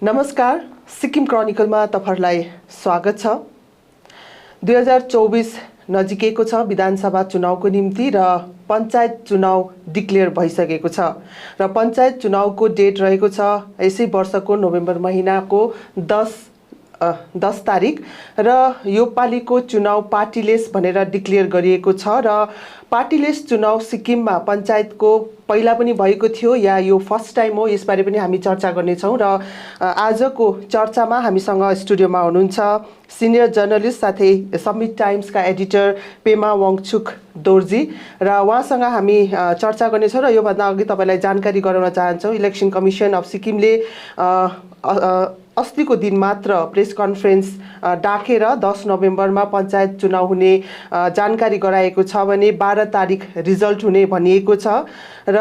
नमस्कार, सिक्किम क्रोनिकलमा तपाईहरुलाई स्वागत छ। 2024 नजिकैको छ विधानसभा चुनावको निम्ति र पञ्चायत चुनाव डिक्लेयर भइसकेको छ र पञ्चायत चुनावको डेट रहेको छ यसै वर्षको नोभेम्बर महिनाको 10 तारिक र यो पालिको चुनाव पार्टीलेस भनेर डिक्लेयर गरिएको छ र पार्टीलेस चुनाव सिक्किममा पञ्चायतको पहिला पनि भएको थियो या यो फर्स्ट टाइम हो, यसबारे पनि हामी चर्चा गर्ने छौं र आजको चर्चामा हामीसँग स्टुडियोमा हुनुहुन्छ सिनियर जर्नलिस्ट साथै समिट टाइम्सका एडिटर पेमा वाङचुक दोर्जी र उहाँसँग हामी चर्चा गर्ने छौं र यो भन्दा अघि तपाईलाई जानकारी गराउन चाहन्छौं इलेक्सन कमिसन अफ सिक्किमले अस्तिको दिन मात्र प्रेस कन्फरेन्स डाकेर 10 नोभेम्बरमा पञ्चायत चुनाव हुने जानकारी गराएको छ भने 12 तारिक रिजल्ट हुने भनिएको छ र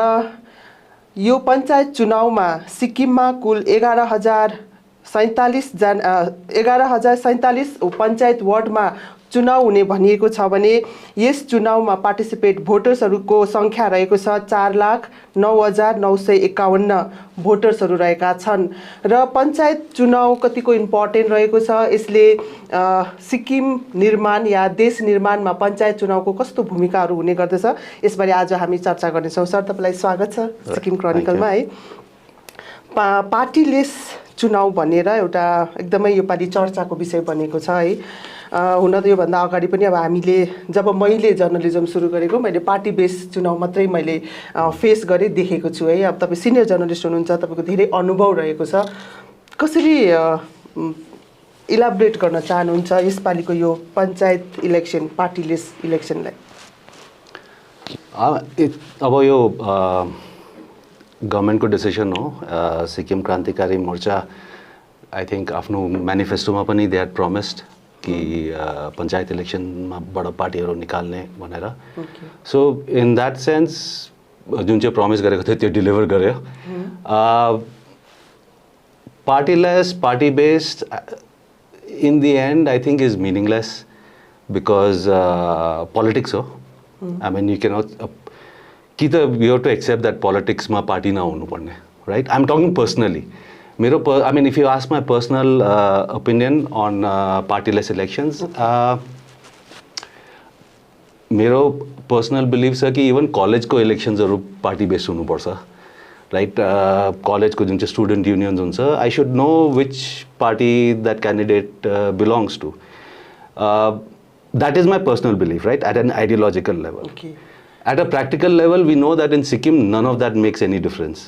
यो पञ्चायत चुनावमा सिक्किममा कुल 11,047 पञ्चायत वार्डमा चुनाव हुने भनिएको छ भने यस चुनावमा पार्टिसिपेट भोटर्सहरुको संख्या रहेको छ 4,09,951 भोटर्सहरु रहेका छन् र पञ्चायत चुनाव कतिको इम्पोर्टेन्ट रहेको छ। यसले सिक्किम निर्माण या देश निर्माणमा पञ्चायत चुनावको कस्तो भूमिकाहरु हुने गर्दछ यसबारे आज हामी चर्चा गर्ने छौं। सर, तपाईलाई स्वागत छ सिक्किम क्रोनिकलमा है। पार्टीलेस चुनाव भनेर एउटा एकदमै यो पालि चर्चाको विषय बनेको छ है। हुन त यो भन्दा अगाडि पनि अब हामीले जब मैले जर्नलिजम सुरु गरेको मैले पार्टी बेस चुनाव मात्रै मैले फेस गरे देखेको छु है। अब तपाई सिनियर जर्नलिस्ट हुनुहुन्छ, तपाईको धेरै अनुभव रहेको छ, कसरी इलाबोरेट गर्न चाहनुहुन्छ यसपालिको यो पञ्चायत इलेक्सन पार्टीलेस इलेक्सनलाई? अब यो गभर्नमेन्टको डिसिजन हो। सिक्किम क्रान्तिकारी मोर्चा आई थिंक आफ्नो म्यानिफेस्टोमा पनि दे हैड प्रमिस्ड कि पञ्चायत इलेक्सनमा बड पार्टीहरु निकाल्ने भनेर। सो इन दैट सेन्स जुन चाहिँ प्रमिस गरेको थियो त्यो डिलिभर गर्यो। Partyless party based in the end I think is meaningless because politics हो। आई मीन यू क्यानट कि त you have to accept that politics में पार्टी नहुनु पर्ने, right? I am talking personally मेरो I mean if you ask my personal opinion on partyless elections, मेरो personal belief छ कि इवन कलेजको इलेक्शन्सहरु पार्टी बेस्ड हुनुपर्छ, राइट? कलेजको जुन चाहिँ स्टुडेन्ट युनियन्स हुन्छ, I should know which party that candidate belongs to. That is my personal belief, right? At an ideological level. At a practical level, we know that in Sikkim, none of that makes any difference.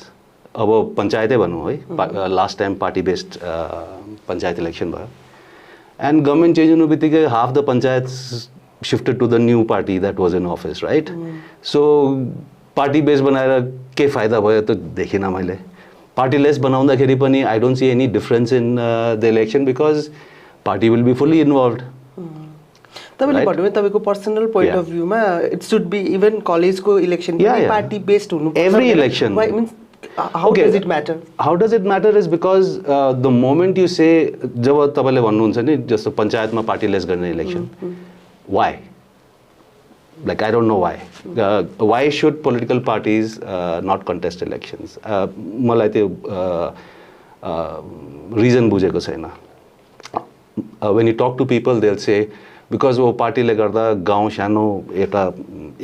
अब पंचायतें भनौं है, last time party based panchayat election भयो and government change हुनु बित्तिकै half the panchayat shifted to the new party that was in office, right? So party based बनाएर के फाइदा भयो त देखिन मैले। पार्टीलेस बनाउँदाखेरि पनि I don't see any difference in the election because party will be fully involved. तपाईले भन्नुभयो तपाईको पर्सनल पोइन्ट अफ भ्यूमा इट शुड बी इवन कलेजको इलेक्सन पनि पार्टी बेस्ड हुनु पर्छ। Every election how does it matter? How does it matter is because the moment you say जब तपाईले भन्नुहुन्छ नि जस्तो पञ्चायतमा पार्टीलेस गर्ने election, why? Like I don't know why. Why should political parties not contest elections? मलाई त्यो reason बुझेको छैन। When you talk to people they'll say because वो पार्टीले गर्दा गाउँ सानो एउटा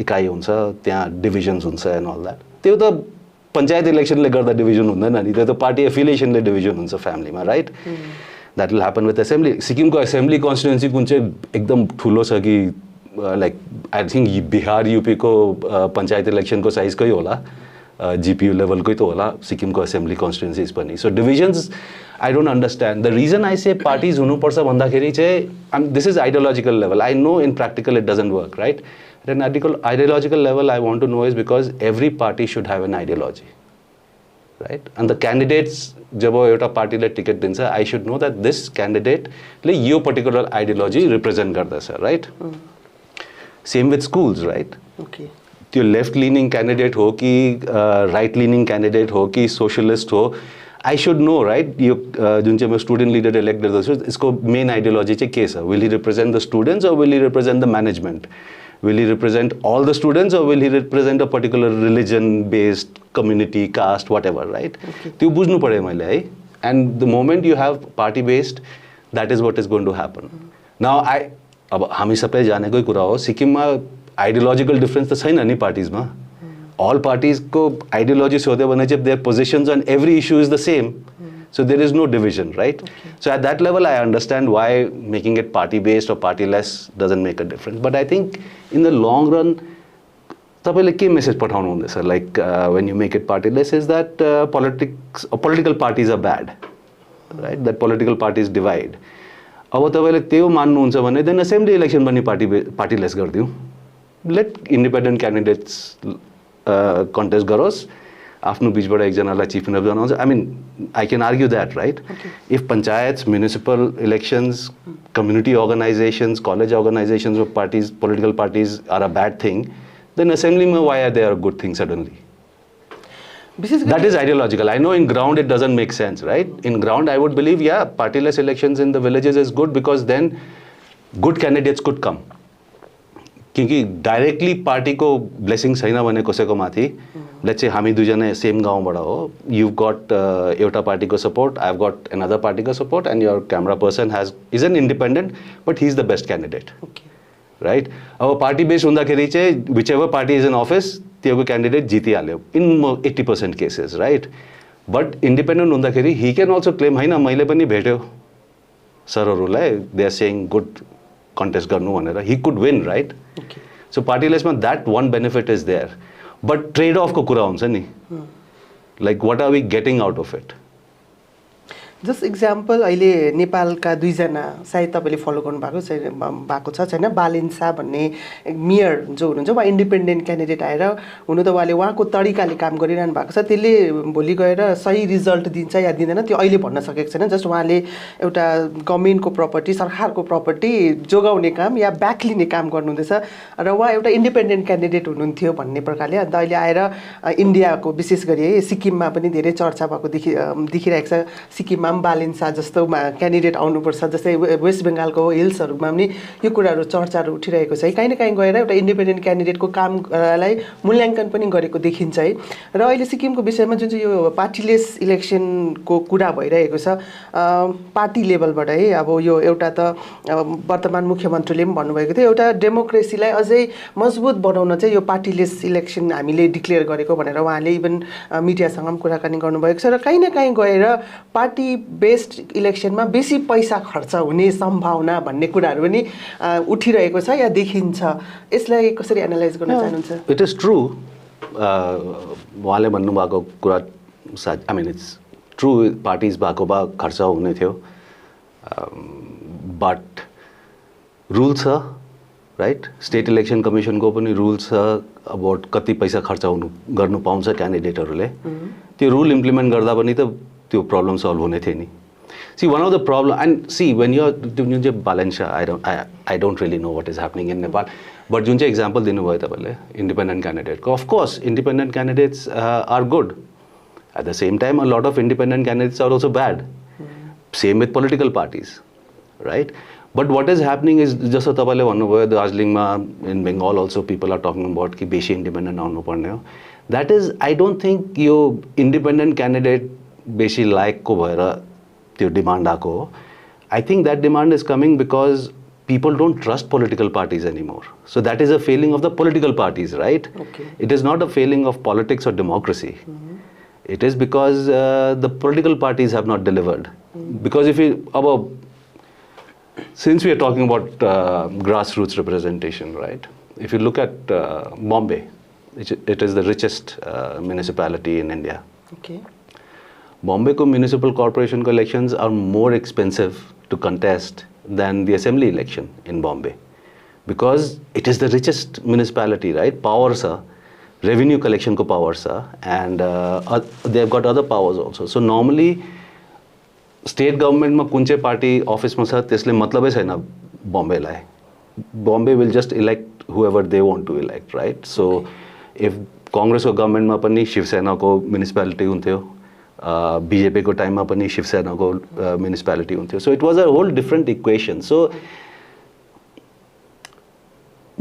इकाइ हुन्छ, त्यहाँ डिभिजन्स हुन्छ एन्ड अल दैट। त्यो त पञ्चायत इलेक्सनले गर्दा डिभिजन हुँदैन नि, त्यो त पार्टी एफिलिएसनले डिभिजन हुन्छ फ्यामिलीमा, right? That will happen with assembly. सिक्किमको एसेम्ब्ली कन्स्टिट्युएन्सी कुन चाहिँ एकदम ठुलो छ कि लाइक आई थिंक बिहार यूपीको पञ्चायत इलेक्सनको साइजकै होला, जीपीयू लेभलकै त होला सिक्किमको एसेम्ब्ली कन्स्टिट्युएन्सीज पनि। So divisions I don't understand. The reason I say parties हुनुपर्छ भन्दाखेरि चाहिँ this is ideological level. I know in practical it doesn't work, right? At an ideological level, I want to know is because every party should have an ideology, right? And the candidates, जब एउटा पार्टीले ticket दिन्छ, I should know that this candidate ले यो particular ideology represent गर्दछ, right? Same with schools, right? Okay. त्यो left leaning candidate हो कि right leaning candidate हो कि सोशलिस्ट हो, I should know, right? यो जुन चाहिँ म स्टुडेन्ट लिडर इलेक्ट गर्दैछु यसको मेन आइडियोलोजी चाहिँ के छ? Will he represent the students or will he represent the management? Will he represent all the students or will he represent a particular religion based community, caste, whatever, right? त्यो बुझ्नु पर्यो मैले है। And the moment you have party based, that is what is going to happen. Now अब हामी सबै जानेकै कुरा हो सिक्किममा आइडियोलोजिकल डिफरेन्स त छैन नि पार्टिजमा all parties को ideology सोध्यो भने चाहिँ their positions on every issue is the same. So there is no division, right? So at that level, I understand why making it party-based or party-less doesn't make a difference. But I think in the long run, तपाईँले के message पठाउनु हुँदैछ? Like when you make it party-less, is that politics or political parties are bad, right? That political parties divide. अब तपाईँले त्यो मान्नुहुन्छ भने then assembly election पनि party-less गरिदिउँ. Let independent candidates contest गरोस्. आफ्नो बीचबाट एकजनालाई चिफ मिनिस्टर बनाउँछ. I mean, I can argue that, right? Okay. If panchayats, municipal elections, community organizations, college organizations or parties, political parties are a bad thing, then assembly why are they a good thing suddenly? That is ideological. I know in ground it doesn't make sense, right? In ground I would believe, yeah, partyless elections in the villages is good because then good candidates could come. क्योंकि directly पार्टीको blessing छैन भने कसैको माथि let's say हामी दुईजना same गाउँबाट हो you've got एउटा पार्टीको support I have got another पार्टीको support and your camera person is an independent but he is the best candidate. Right अब पार्टी बेस हुँदाखेरि चाहिँ whichever party is in office त्यो क्यान्डिडेट जितिहाल्यो in 80% cases right but independent हुँदाखेरि he can also claim होइन मैले पनि भेट्यो सरहरूलाई they are saying good contest गर्नु भनेर he could win, right? Okay. So partylessमा that one benefit is there. But trade-off को कुरा हुन्छ नि. Like what are we getting out of it? Just example अहिले नेपालका दुईजना सायद तपाईँले फलो गर्नुभएको छ छैन बालिन्सा भन्ने मेयर जो हुनुहुन्छ उहाँ इन्डिपेन्डेन्ट क्यान्डिडेट आएर हुनु त उहाँले उहाँको तरिकाले काम गरिरहनु भएको छ त्यसले भोलि गएर सही रिजल्ट दिन्छ या दिँदैन त्यो अहिले भन्न सकेको छैन जस्ट उहाँले एउटा गभर्मेन्टको प्रपर्टी सरकारको प्रपर्टी जोगाउने काम या ब्याक लिने काम गर्नुहुँदैछ र उहाँ एउटा इन्डिपेन्डेन्ट क्यान्डिडेट हुनुहुन्थ्यो भन्ने प्रकारले अन्त अहिले आएर इन्डियाको विशेष गरी है सिक्किममा पनि धेरै चर्चा भएको देखिरहेको छ सिक्किममा बालिन्सा जस्तो क्यान्डिडेट आउनुपर्छ जस्तै वेस्ट बेङ्गालको हिल्सहरूमा पनि यो कुराहरू चर्चाहरू उठिरहेको छ है कहीँ न कहीँ गएर एउटा इन्डिपेन्डेन्ट क्यान्डिडेटको कामलाई मूल्याङ्कन पनि गरेको देखिन्छ है र अहिले सिक्किमको विषयमा जुन चाहिँ यो पार्टीलेस इलेक्सनको कुरा भइरहेको छ पार्टी लेभलबाट है अब यो एउटा त वर्तमान मुख्यमन्त्रीले पनि भन्नुभएको थियो एउटा डेमोक्रेसीलाई अझै मजबुत बनाउन चाहिँ यो पार्टीलेस इलेक्सन हामीले डिक्लेयर गरेको भनेर उहाँले इभन मिडियासँग पनि कुराकानी गर्नुभएको छ र कहीँ न कहीँ गएर पार्टी बेस्ड इलेक्सनमा बेसी पैसा खर्च हुने सम्भावना भन्ने कुराहरू पनि उठिरहेको छ या देखिन्छ यसलाई कसरी एनालाइज गर्न चाहनुहुन्छ इट इज ट्रु उहाँले भन्नुभएको कुरा I mean it's true parties भएको भए खर्च हुने थियो बट रुल छ राइट स्टेट इलेक्सन कमिसनको पनि रुल छ अबाउट कति पैसा खर्च गर्नु पाउँछ क्यान्डिडेटहरूले त्यो रुल इम्प्लिमेन्ट गर्दा पनि त त्यो प्रब्लम सल्भ हुने थियो नि see one of the problem and see when you जुन चाहिँ बालेन्सा I don't really know what is happening in Nepal but जुन चाहिँ इक्जाम्पल दिनुभयो तपाईँले इन्डिपेन्डेन्ट क्यान्डिडेटको of course independent candidates are good at the same time a lot of independent candidates are also bad same with political parties right but what is happening is जस्तो तपाईँले भन्नुभयो दार्जिलिङमा in Bengal also people are talking about कि बेसी independent आउनुपर्ने हो that is I don't think यो independent candidate बेसी लायकको भएर त्यो डिमान्ड आएको हो I think that demand is coming because people don't trust political parties anymore. So that is a failing of the political parties, right? Okay. It is not a failing of politics or democracy. It is because the political parties have not delivered. Because if we, since we are talking about grassroots representation, right? If you look at Bombay, it is the richest municipality in India. Okay. Bombay ko municipal corporation ko elections are more expensive to contest than the assembly election in Bombay because it is the richest municipality, right? Power sa, revenue collection ko power sa, and they have got other powers also. So normally state government ma kunche party office ma sa त्यसले मतलबै छैन Bombay लाई. Bombay will just elect whoever they want to elect, right? So if Congress ko government ma pani Shiv Sena ko municipality हुन्थ्यो BJP को time में पनि शिवसेना को municipality हुन्थ्यो so it was a whole different equation so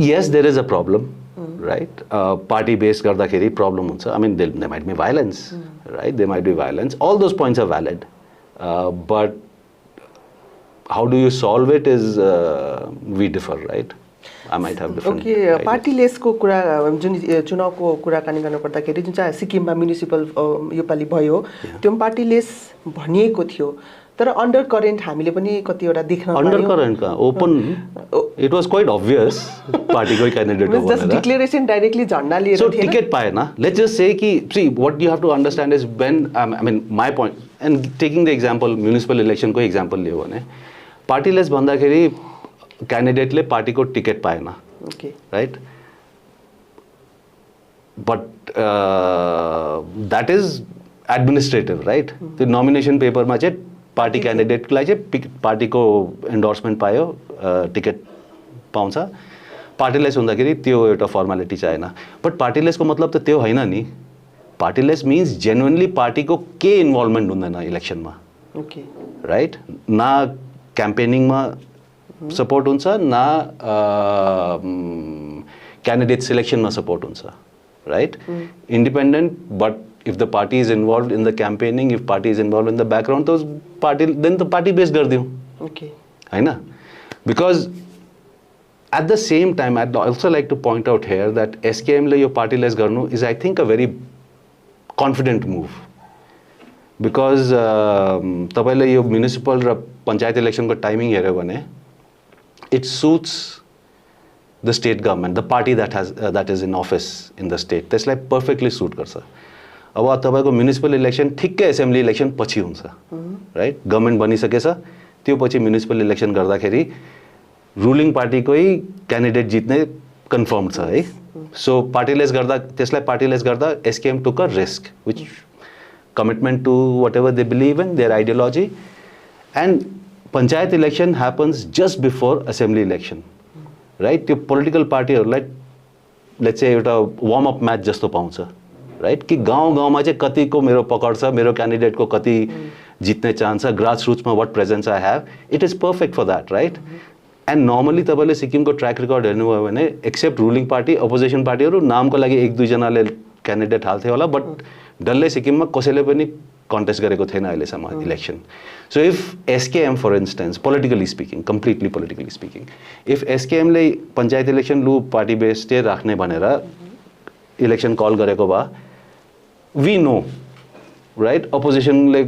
yes there is a problem right party based गर्दाखेरि problem हुन्छ I mean there might be violence right there might be violence all those points are valid But how do you solve it is we differ, right? I might have different ideas. पार्टी लेसको कुरा जुन चुनावको कुराकानी गर्नुपर्दाखेरि जुन चाहिँ सिक्किममा म्युनिसिपल योपालि भयो त्यो पनि पार्टी लेस भनिएको थियो तर अन्डर करेन्ट हामीले पनि कतिवटा देख्न पायौं अंडर करेंट का open it was quite obvious party कोई कैंडिडेट हो जस्ट डिक्लेरेसन डाइरेक्टली झण्डा लिएर so ticket पाए ना let's just say कि see what you have to understand is when I mean my point and taking the example municipal election को example लियो भने party lace भन्दाखेरि क्यान्डिडेटले पार्टीको टिकट पाएन okay right but that is administrative right त्यो nomination पेपरमा चाहिँ party क्यान्डिडेटलाई चाहिँ पार्टीको एन्डोर्समेन्ट पायो टिकट पाउँछ पार्टीलेस हुँदाखेरि त्यो एउटा फर्मालिटी चाहिएन बट पार्टीलेसको मतलब त त्यो होइन नि पार्टीलेस मिन्स जेन्युनली पार्टीको के इन्भल्भमेन्ट हुँदैन इलेक्सनमा ओके राइट न क्याम्पेनिङमा सपोर्ट हुन्छ न क्यान्डिडेट सिलेक्सनमा सपोर्ट हुन्छ right independent but if the party is involved in the campaigning, if party is involved in the background, those party then the party based gardiyo. Okay. है ना? Because at the same time, I'd also like to point out here that SKM ले यो party less garnu is I think a very confident move. Because तपाईले यो municipal र panchayat election को timing हेर्यो भने it suits the state government, the party that is in office in the state. त्यसलाई perfectly suit गर्छ. अब तपाईको म्युनिसिपल इलेक्सन ठिक्कै एसेम्ब्ली इलेक्सन पछि हुन्छ राइट गभर्नमेन्ट बनिसकेछ त्यो पछि म्युनिसिपल इलेक्सन गर्दाखेरि रुलिङ पार्टीकै क्यान्डिडेट जित्ने कन्फर्म छ है सो पार्टीलेस गर्दा त्यसलाई पार्टीलेस गर्दा SKM took a risk which commitment to whatever they believe in their ideology and panchayat election happens just before assembly election right त्यो पोलिटिकल पार्टीहरूलाई लेट्स से एउटा वार्म अप म्याच जस्तो पाउँछ राइट कि गाउँ गाउँमा चाहिँ कतिको मेरो पकड छ मेरो क्यान्डिडेटको कति जित्ने चान्स छ ग्रास रुट्समा what presence I have it is perfect for that right and normally तपाईँले सिक्किमको ट्र्याक रेकर्ड हेर्नुभयो भने एक्सेप्ट रुलिङ पार्टी अपोजिसन पार्टीहरू नामको लागि एक दुईजनाले क्यान्डिडेट हाल्थ्यो होला बट डल्लै सिक्किममा कसैले पनि कन्टेस्ट गरेको थिएन अहिलेसम्म election so if SKM for instance politically speaking completely politically speaking if एसकेएमले पञ्चायत इलेक्सन लु पार्टी बेस्डै राख्ने भनेर इलेक्सन कल गरेको भए we know right अपोजिसनले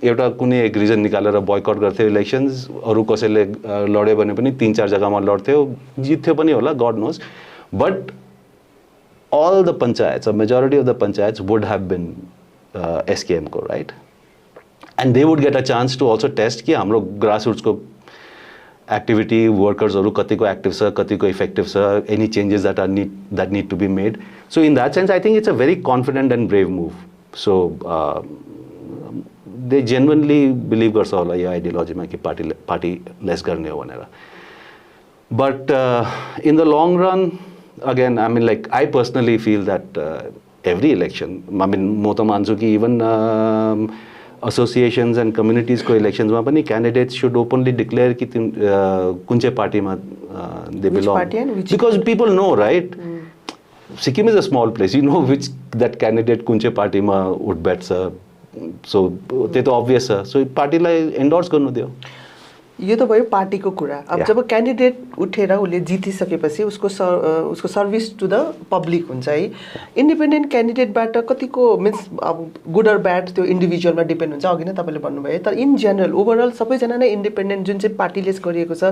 एउटा कुनै एक रिजन निकालेर बॉयकट गर्थ्यो इलेक्शन्स अरु कसैले लड्यो भने पनि 3-4 जग्गामा लड्थ्यो जित्थ्यो पनि होला God knows but all the panchayats a majority of the panchayats would have been SKM को right and they would get a chance to also test कि हाम्रो grassroots को activity workers अरु कतिको active छ कतिको effective छ any changes that need to be made so in that sense I think it's a very confident and brave move so they genuinely believe गर्छ होला यो ideology मा कि party less गर्ने हो भनेर but in the long run again I mean like I personally feel that every election I mean म त मान्छु कि even associations and communities को elections मा पनि candidates should openly declare कि कुन चाहिँ पार्टीमा they belong because people know right Sikkim is a small place you know which that candidate कुन चाहिँ पार्टीमा would bet छ so त्यो त obvious छ so पार्टीलाई endorse गर्नु दियो यो त भयो पार्टीको कुरा अब जब क्यान्डिडेट उठेर उले जितिसकेपछि उसको सर्भिस टु द पब्लिक हुन्छ है इन्डिपेन्डेन्ट क्यान्डिडेटबाट कतिको मिन्स अब गुड अर ब्याड त्यो इन्डिभिजुअलमा डिपेन्ड हुन्छ अघि नै तपाईले भन्नुभयो तर इन जनरल ओभरअल सबैजना नै इन्डिपेन्डेन्ट जुन चाहिँ पार्टीलेस गरिएको छ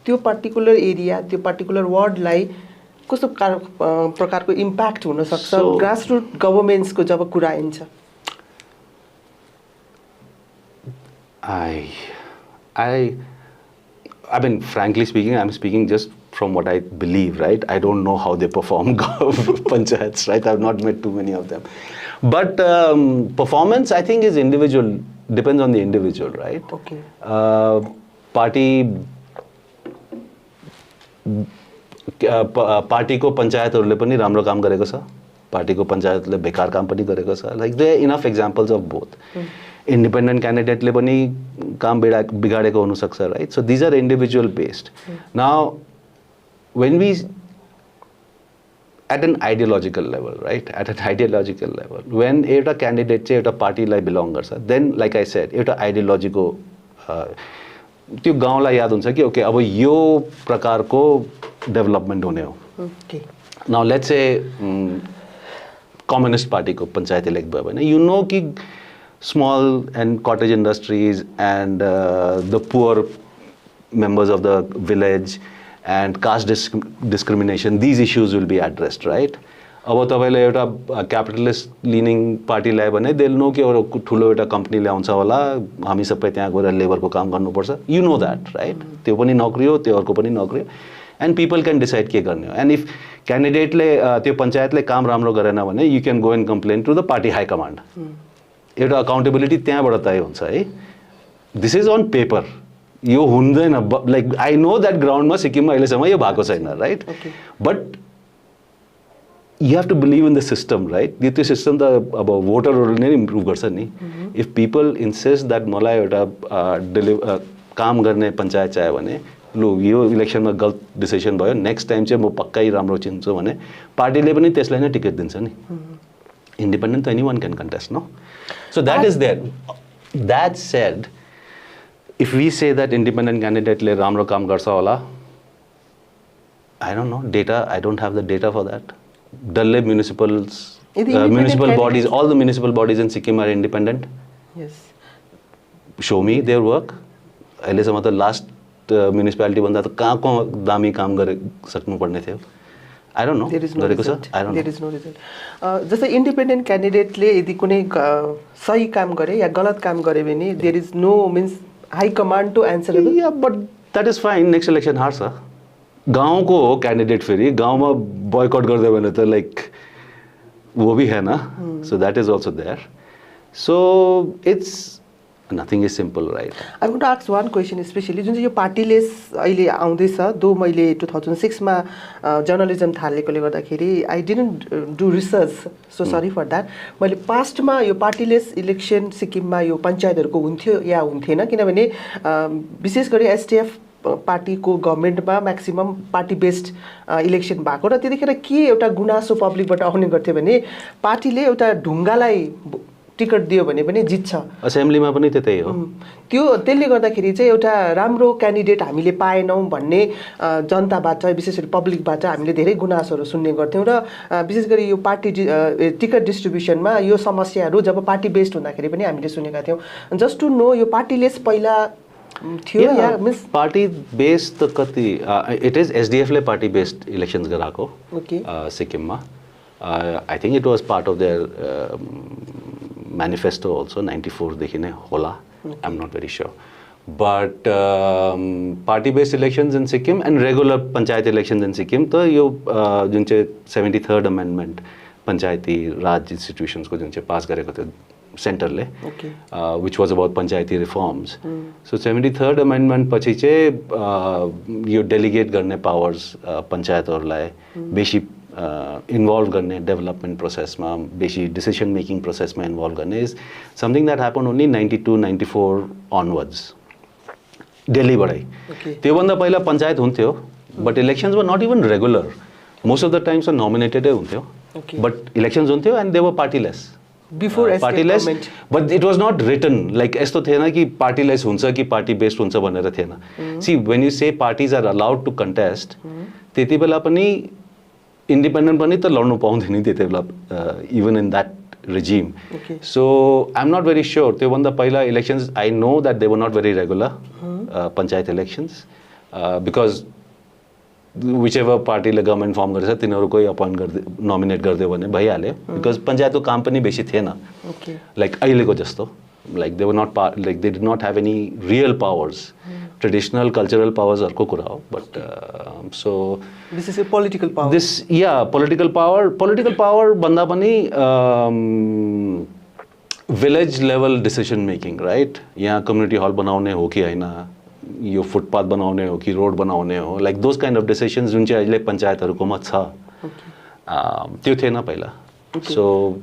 त्यो पार्टिकुलर एरिया त्यो पार्टिकुलर वार्डलाई कस्तो प्रकारको इम्प्याक्ट हुन सक्छ ग्रासरुट गभर्नमेन्ट्सको जब कुरा आइन्छ I mean, frankly speaking, I'm speaking just from what I believe, right? I don't know how they perform panchayats, right? I've not met too many of them. But performance, I think, is individual, depends on the individual, right? Okay. Party को panchayatहरूले पनि राम्रो काम गरेको छ party को पञ्चायतले बेकार काम पनि गरेको छ like there are enough examples of both independent candidate ले पनि काम बिगाडेको हुन सक्छ right so these are individual based now when we at an ideological level, right? At an ideological level. When एउटा candidate चाहिँ एउटा पार्टीलाई belong गर्छ, then like I said, एउटा ideology को त्यो गाउँलाई याद हुन्छ कि ओके अब यो प्रकारको डेभलपमेन्ट हुने हो. Now let's say कम्युनिस्ट पार्टीको पञ्चायत इलेक्ट भयो भने you know कि small and cottage industries and the poor members of the village and caste discrimination, these issues will be addressed, right? अब तपाईले एउटा क्यापिटलिस्ट लिनिङ पार्टी ल्यायो भने they'll know कि एउटा ठुलो एउटा कम्पनी ल्याउँछ होला, हामी सबै त्यहाँ गएर लेबरको काम गर्नुपर्छ. You know that, right? त्यो पनि नौकरी हो, त्यो अर्को पनि नौकरी हो. And people can decide के गर्ने हो. And if क्यान्डिडेटले त्यो पञ्चायतले काम राम्रो गरेन भने you can go and complain to the party high command. एउटा अकाउन्टेबिलिटी त्यहाँबाट तय हुन्छ है. This is on paper. यो हुँदैन, लाइक आई नो द्याट ग्राउन्डमा सिक्किममा अहिलेसम्म यो भएको छैन, right? But you have to believe in the system, right? त्यो सिस्टम त अब भोटरहरूले नै इम्प्रुभ गर्छ नि. इफ पिपल इन्सिस्ट द्याट मलाई एउटा काम गर्ने पञ्चायत चाहियो भने लु यो इलेक्सनमा गलत डिसिसन भयो, नेक्स्ट टाइम चाहिँ म पक्कै राम्रो चिन्छु भने पार्टीले पनि त्यसलाई नै टिकट दिन्छ नि. इन्डिपेन्डेन्ट त any one can contest, no? So that is there. That said, if we say that independent candidate le ramro kaam garcha hola, I don't know, data, I don't have the data for that. Dalle municipal bodies, all the municipal bodies in Sikkim are independent. Yes. Show me their work. अहिले सम्म त last municipality भन्दा त कहाँको दामी काम गरे सक्नु पर्ने थियो. I don't know. गरेको छ? I don't know. There is no result. जस्तै इन्डिपेन्डेन्ट क्यान्डिडेटले यदि कुनै सही काम गरे या गलत काम गरे भने there is no means high command to answerable. Yeah, but that is fine. Next election हार्छ. गाउँको हो क्यान्डिडेट, फेरि गाउँमा बोयकट गर्दै भने त लाइक वो भी है ना. So that is also there. So it's nothing is simple, right? I want to ask one question especially जुन चाहिँ यो पार्टीले अहिले आउँदैछ, दो मैले 2006 मा जर्नलिजम थालेकोले गर्दाखेरि I didn't do research, so sorry for that. मैले पास्टमा यो पार्टीलेस इलेक्सन सिक्किममा यो पञ्चायतहरुको हुन्थ्यो या हुन्थेन, किनभने विशेष गरी एसटीएफ पार्टीको गभर्नमेन्टमा म्याक्सिमम पार्टी बेस्ड इलेक्सन भएको र त्यतिखेर के एउटा गुनासो पब्लिकबाट आउने गर्थ्यो भने पार्टीले एउटा ढुङ्गालाई टिकट दियो भने पनि जित्छ. असेम्ब्लीमा पनि त्यतै हो. त्यो त्यसले गर्दाखेरि चाहिँ एउटा राम्रो क्यान्डिडेट हामीले पाएनौँ भन्ने जनताबाट, विशेष गरी पब्लिकबाट हामीले धेरै गुनासोहरू सुन्ने गर्थ्यौँ र विशेष गरी यो पार्टी टिकट डिस्ट्रिब्युसनमा यो समस्याहरू जब पार्टी बेस्ड हुँदाखेरि पनि हामीले सुनेका थियौँ. जस्ट टु नो यो पार्टीलेस पहिला थियो या मिन्स पार्टी बेस्ड त कति इट इज एसडीएफले पार्टी बेस्ड इलेक्सन्स गराएको सिक्किममा. I think it was part of their manifesto also 94 देखि नै होला. I'm not very sure, but party based elections in Sikkim and regular panchayat elections in Sikkim त यो जुन चाहिँ 73rd amendment पञ्चायती राज institutions को जुन चाहिँ पास गरेको थियो सेन्टरले, which was about panchayati reforms. So 73rd amendment पछि चाहिँ यो डेलिगेट गर्ने पावर्स पञ्चायतहरूलाई बेसी इन्भल्भ गर्ने डेभलपमेन्ट प्रोसेसमा, बेसी डिसिसन मेकिङ प्रोसेसमा इन्भल्भ गर्ने is something that happen only 92-94 onwards दिल्लीबाटै. त्योभन्दा पहिला पञ्चायत हुन्थ्यो but elections were not even regular. Most of the times नोमिनेटेडै हुन्थ्यो बट इलेक्सन्स हुन्थ्यो and they were partyless. Partyless but it was not written like यस्तो थिएन कि पार्टीलेस हुन्छ कि पार्टी बेस्ड हुन्छ भनेर थिएन. See when you say parties are allowed to contest, त्यति बेला पनि इन्डिपेन्डेन्ट पनि त लड्नु पाउँदैन नि त्यति बेला, even in that regime. So I'm not very sure. त्योभन्दा पहिला elections, I know that they were not very regular, panchayat elections, because whichever party ले government form गरेछ तिनीहरुकै appoint गर्दै nominate गर्दै भने भइहाल्यो, because पञ्चायतको काम पनि बेसी थिएन. Like अहिलेको जस्तो, like they were not like they did not have any real powers. Traditional cultural powers अर्को कुरा हो, but so this is a political power. This political power भन्दा पनि village level decision making, right? यहाँ community hall बनाउने हो कि हैन, यो फुटपाथ बनाउने हो कि रोड बनाउने हो, like those kind of decisions जुन चाहिँ अहिले पञ्चायतहरुकोमा छ, त्यो थिएन पहिला. So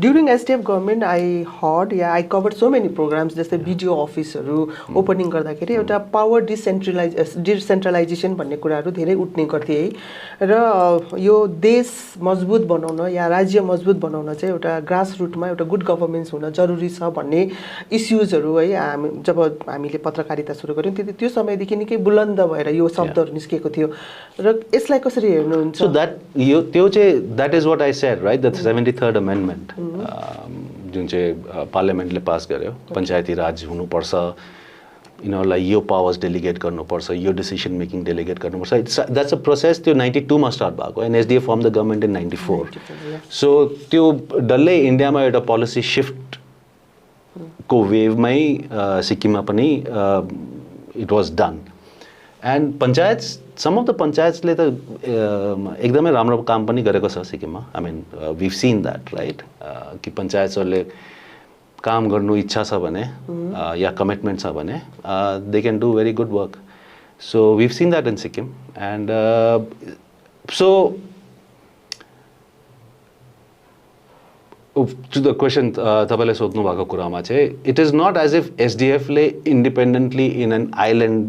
during SDF government I heard या I covered so many programmes जस्तै बिडिओ अफिसहरू ओपनिङ गर्दाखेरि एउटा पावर डिसेन्ट्रलाइजेसन भन्ने कुराहरू धेरै उठ्ने गर्थे है र यो देश मजबुत बनाउन या राज्य मजबुत बनाउन चाहिँ एउटा ग्रास रुटमा एउटा गुड गभर्नेन्स हुन जरुरी छ भन्ने इस्युजहरू है जब हामीले पत्रकारिता सुरु गऱ्यौँ त्यो समयदेखि निकै बुलन्द भएर यो शब्दहरू निस्केको थियो र यसलाई कसरी हेर्नुहुन्छ? सो त्यो चाहिँ that is what I said right the 73rd amendment जुन चाहिँ पार्लियामेन्टले पास गर्यो पञ्चायती राज हुनुपर्छ यिनीहरूलाई यो पावर्स डेलिगेट गर्नुपर्छ यो डिसिसन मेकिङ डेलिगेट गर्नुपर्छ द्याट्स अ प्रोसेस त्यो 92 मा स्टार्ट भएको and SDF form the government in 94 so त्यो डल्लै इन्डियामा एउटा पोलिसी शिफ्ट को वेवमै सिक्किममा पनि it was done and panchayat some of the पञ्चायतले त एकदमै राम्रो काम पनि गरेको छ सिक्किममा I mean we've seen that right कि पञ्चायतहरूले काम गर्नु इच्छा छ भने या कमिटमेन्ट छ भने they can do very good work so we've seen that in Sikkim and so to the question तपाईँले सोध्नु भएको कुरामा चाहिँ it is not as if एसडिएफले इन्डिपेन्डेन्टली इन एन आइल्यान्ड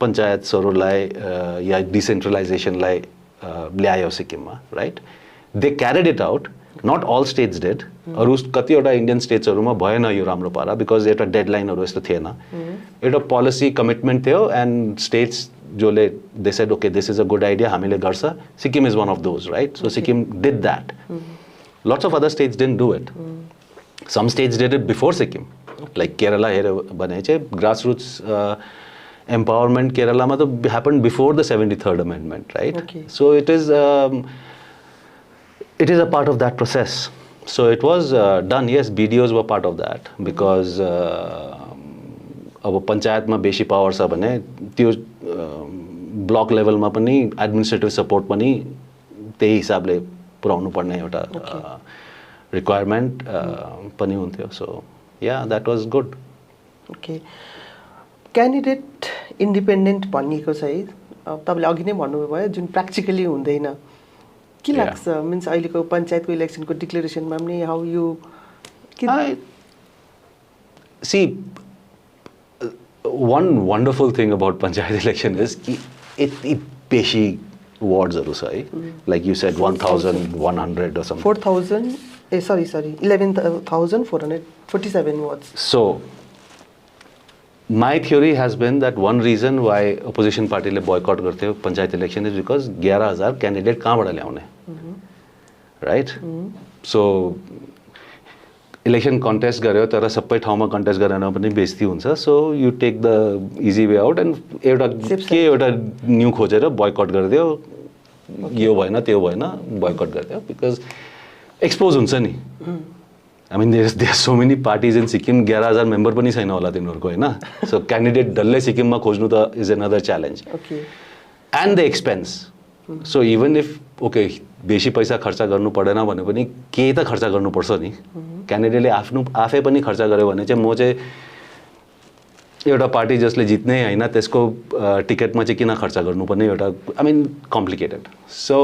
पञ्चायतहरूलाई या डिसेन्ट्रलाइजेसनलाई ल्यायो सिक्किममा right they carried it out not all states did अरू कतिवटा इन्डियन स्टेट्सहरूमा भएन यो राम्रो पारा बिकज एउटा डेडलाइनहरू यस्तो थिएन एउटा पोलिसी कमिटमेन्ट थियो एन्ड स्टेट्स जसले they said okay this is a good idea हामीले गर्छ Sikkim is one of those right so Sikkim did that lots of other states didn't do it. Some states did it before Sikkim. Like Kerala here bane che grassroots empowerment Kerala ma to happened before the 73rd amendment, right? Okay. So it is a part of that process. So it was done. Yes, BDOs were part of that because अब पञ्चायतमा बेसी power छ भने त्यो block लेभलमा पनि administrative support पनि त्यही हिसाबले पुर्याउनु पर्ने एउटा रिक्वायरमेन्ट पनि हुन्थ्यो so yeah that was good okay candidate independent भनिएको छ है तपाईँले अघि नै भन्नुभयो जुन प्र्याक्टिकली हुँदैन के लाग्छ मिन्स अहिलेको पञ्चायतको इलेक्सनको डिक्लेरेसनमा पनि how you see one wonderful thing about Panchayat election is it beshi wardsहरू छ है like you said 1100 or something 4000 sorry 11447 wards. So my theory has been that one reason why opposition party ले boycott गर्थे panchayat election is because 11000 candidate कहाँबाट ल्याउने right so election contest गर्यो तर सबै ठाउँमा कन्टेस्ट गरेन पनि बेइज्जती हुन्छ so you take the easy way out and एउटा न्यू खोजेर बोयकट गरिदियो यो भएन त्यो भएन बोयकट गरिदियो बिकज एक्सपोज हुन्छ नि I mean there so many parties in Sikkim 11000 member पनि छैन होला तिनीहरूको होइन सो क्यान्डिडेट डल्लै सिक्किममा खोज्नु त is another challenge and the expense so even if okay बेसी पैसा खर्च गर्नु पर्दैन भने पनि केही त खर्च गर्नुपर्छ नि क्यान्डिडेटले आफै पनि खर्च गर्यो भने चाहिँ म चाहिँ एउटा पार्टी जसले जित्ने होइन त्यसको टिकटमा चाहिँ किन खर्च गर्नुपर्ने एउटा I mean complicated so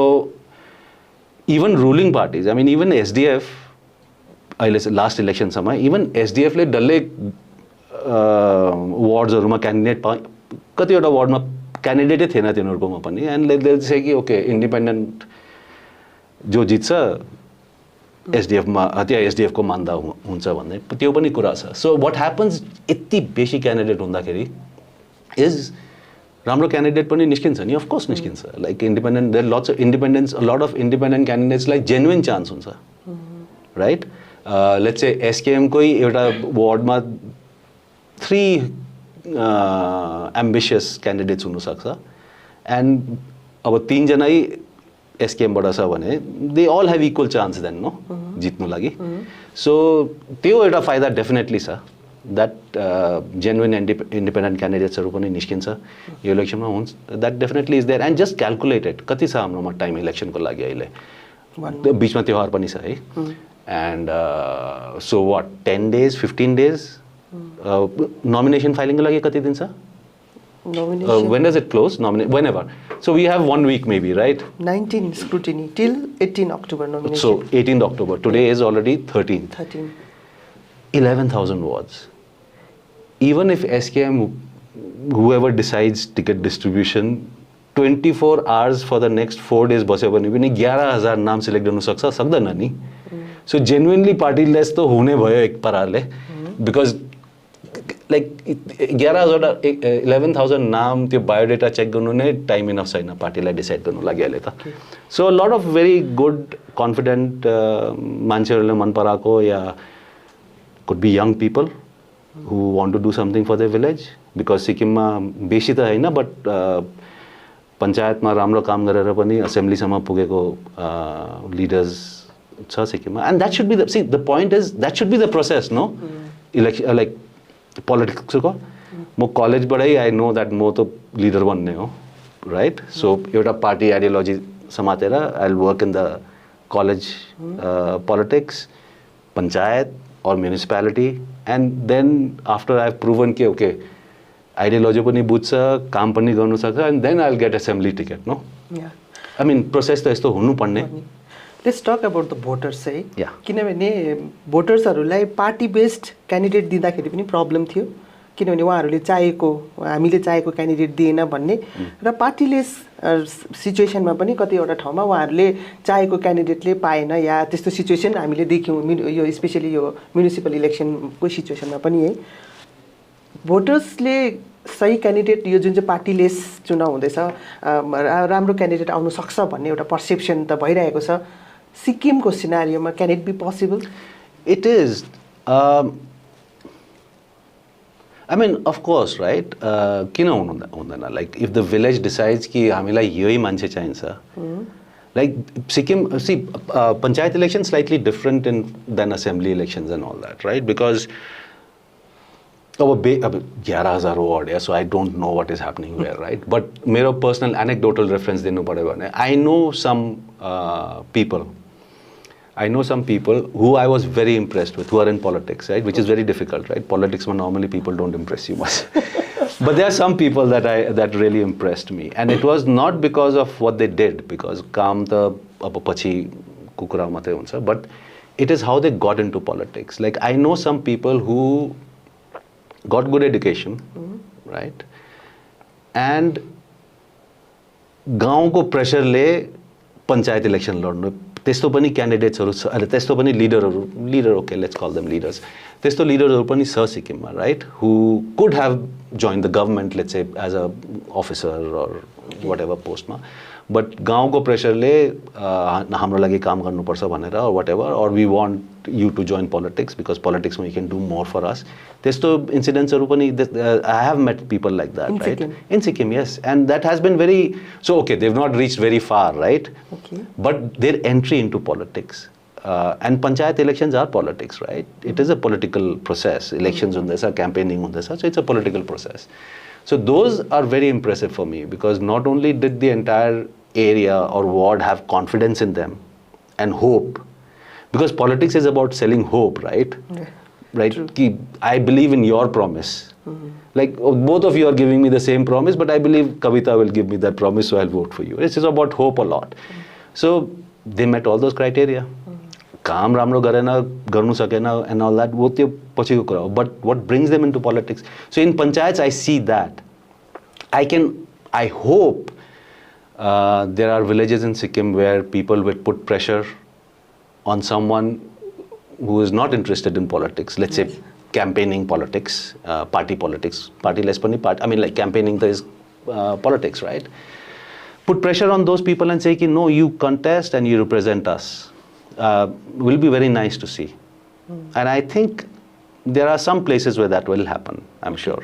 even ruling parties I mean even SDF अहिले लास्ट इलेक्सनसम्म इभन एसडिएफले डल्लै वार्ड्सहरूमा क्यान्डिडेट कतिवटा वार्डमा क्यान्डिडेटै थिएन तिनीहरूकोमा पनि एन्ड दे से कि ओके इन्डिपेन्डेन्ट जो जित्छ एसडिएफमा त्यहाँ एसडिएफको मान्दा हुन्छ भन्ने त्यो पनि कुरा छ सो वाट ह्यापन्स यति बेसी क्यान्डिडेट हुँदाखेरि इज राम्रो क्यान्डिडेट पनि निस्किन्छ नि अफकोर्स निस्किन्छ like independent there lots of independence lot of independent क्यान्डिडेट्सलाई जेन्युन चान्स हुन्छ राइट लेट्स से एसकेएमकै एउटा वार्डमा 3 एम्बिसियस क्यान्डिडेट्स हुनसक्छ एन्ड अब 3 जनै एसकेएमबाट छ भने they all have equal chance then no जित्नु लागि सो त्यो एउटा फाइदा डेफिनेटली छ द्याट जेन्युन इन्डिपेन्डेन्ट क्यान्डिडेट्सहरू पनि निस्किन्छ यो इलेक्सनमा हुन्छ that definitely is there and just calculated कति छ हाम्रोमा टाइम इलेक्सनको लागि अहिले बिचमा त्योहार पनि छ है and so what 10 days 15 days nomination फाइलिङको लागि कति दिन छ Nomination. When does it close? Whenever. So we have 1 week maybe, right? 19 scrutiny till 18 October nomination. So 18th October. Today is already 13th. 13. 11,000 wards. Even if SKM, whoever decides ticket distribution, 24 hours for the next 4 days बस्यो भने पनि 11,000 नाम select गर्नु सक्दैन नि. So genuinely party-less तो हुने भयो एक पाराले, because like 11,000 नाम त्यो बायोडेटा चेक गर्नु नै टाइम इनफ छैन पार्टीलाई डिसाइड गर्नु लागि अहिले त. So a lot of very good, confident मान्छेहरूले मन पराएको या could be young people who want to do something for their village, because सिक्किममा बेसी त हैन, but पञ्चायतमा राम्रो काम गरेर पनि असेम्ब्लीसम्म पुगेको leaders छ सिक्किममा. And that should be the point is that should be the process, no? Election like politics को म कलेजबाटै I know that म त leader बन्ने हो, right? So एउटा party ideology समातेर I'll work in the college politics, panchayat or municipality, and then after I've proven कि okay ideology पनि बुझ्छ, काम पनि गर्नु सक्छ, and then I'll get assembly ticket, no? Yeah. I mean process त यस्तो हुनु पर्ने. Let's talk about the voters है. Yeah. किनभने भोटर्सहरूलाई पार्टी बेस्ड क्यान्डिडेट दिँदाखेरि पनि प्रब्लम थियो, किनभने उहाँहरूले चाहेको हामीले चाहेको क्यान्डिडेट दिएन भन्ने र पार्टीलेस सिचुएसनमा पनि कतिवटा ठाउँमा उहाँहरूले चाहेको क्यान्डिडेटले पाएन या त्यस्तो सिचुएसन हामीले देख्यौँ. यो स्पेशली यो म्युनिसिपल इलेक्सनको सिचुएसनमा पनि है. भोटर्सले सही क्यान्डिडेट यो जुन चाहिँ पार्टीलेस चुनाव हुँदैछ राम्रो क्यान्डिडेट आउनु सक्छ भन्ने एउटा पर्सेप्सन त भइरहेको छ. सिक्किमको सिनारियोमा can it be possible? It is. I mean, of course, right? किन हुँदैन? Like if the village decides कि हामीलाई यही मान्छे चाहिन्छ, like Sikkim, see, panchayat elections slightly different than assembly elections and all that, right? Because अब 11,000 ward, yeah, so I don't know what is happening there, right? But मेरो personal anecdotal reference दिनु पर्यो भने I know some people who I was very impressed with, who are in politics, right? Which is very difficult, right? Politics, normally people don't impress you much. But there are some people that really impressed me, and it was not because of what they did, because काम त अब पछि कुकुरा मात्रै हुन्छ, but it is how they got into politics. Like I know some people who got good education, right? And गाउँको प्रेसरले panchayat election लड्नु, त्यस्तो पनि क्यान्डिडेट्सहरु छ, अरे त्यस्तो पनि leader, okay, let's call them leaders, त्यस्तो लिडरहरु पनि छ सिक्किममा, right? Who could have joined the government, let's say as a officer or whatever post ma, but गाउँको प्रेसरले हाम्रो लागि काम गर्नुपर्छ भनेर or whatever, or we want you to join politics because politics you can do more for us. त्यस्तो इन्सिडेन्ट्सहरु पनि I have met people like that, in right? Sikkim. In Sikkim, yes, and that has been very, so okay, they've not reached very far, right? Okay. But their entry into politics, and panchayat elections are politics, right? It is a political process. Elections hundesa, campaigning hundesa, so it's a political process. So those are very impressive for me, because not only did the entire area or ward have confidence in them and hope, because politics is about selling hope, right? Yeah. Right? True. I believe in your promise. Like both of you are giving me the same promise, but I believe Kavita will give me that promise, so I'll vote for you. It's just about hope a lot. So they met all those criteria. काम राम्रो गरेन, गर्नु सकेन and all that, वो त्यो पछिको कुरा हो. But what brings them into politics? So in panchayats I see that. I hope there are villages in Sikkim where people will put pressure on someone who is not interested in politics, let's say campaigning politics, party politics, party-less pani part. I mean, like campaigning is politics, right? Put pressure on those people and say, ki, no, you contest and you represent us. Will be very nice to see. And I think there are some places where that will happen, I'm sure.